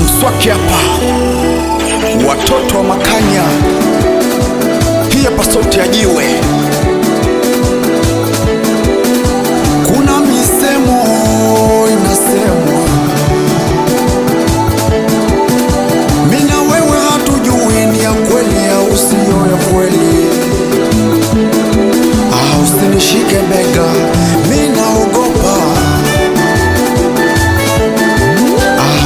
Mswaki hapa, watoto wa Makanya, hii hapa sauti ya jiwe. Kuna misemo inasemwa, mimi na wewe hatujui ni ya kweli au sio ya kweli. Usinishike bega, mimi naogopa.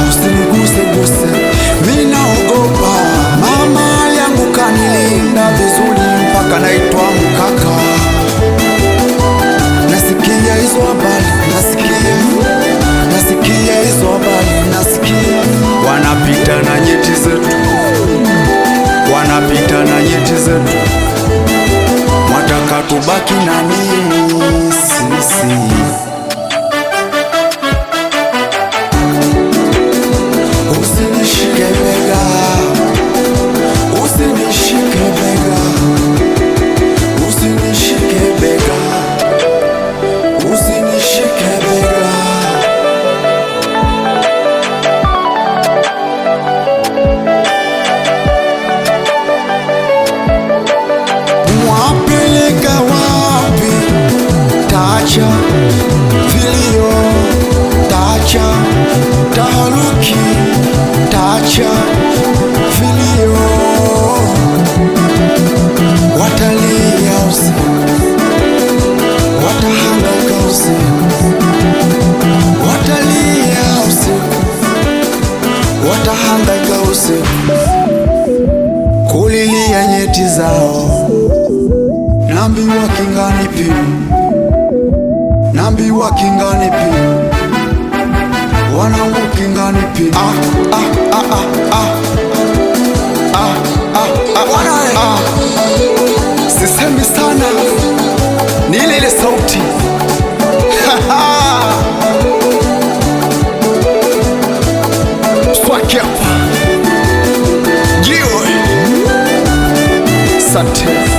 Usiniguse, mimi naogopa. Mama yangu kanilinda vizuri mpaka naitwa mkaka. Nasikia hizo habari, nasikia hizo habari, nasikia wanapita na nyeti zetu, wanapita na nyeti zetu. Mwataka tubaki na nini sisi? Usinishike bega, usinishike bega, usinishike bega, usinishike bega. Mwapeleka wapi? Tacha vilio, tacha taharuki, tacha vilio. Watalia usiku, watahangaika usiku, watalia usiku, watahangaika usiku, kulilia nyeti zao. Naambiwa kingani pi, naambiwa kingani pi, wanangu kingani pi. Sisemi sana, ni ile sauti. Mswaki hapa, jiwe. Asante.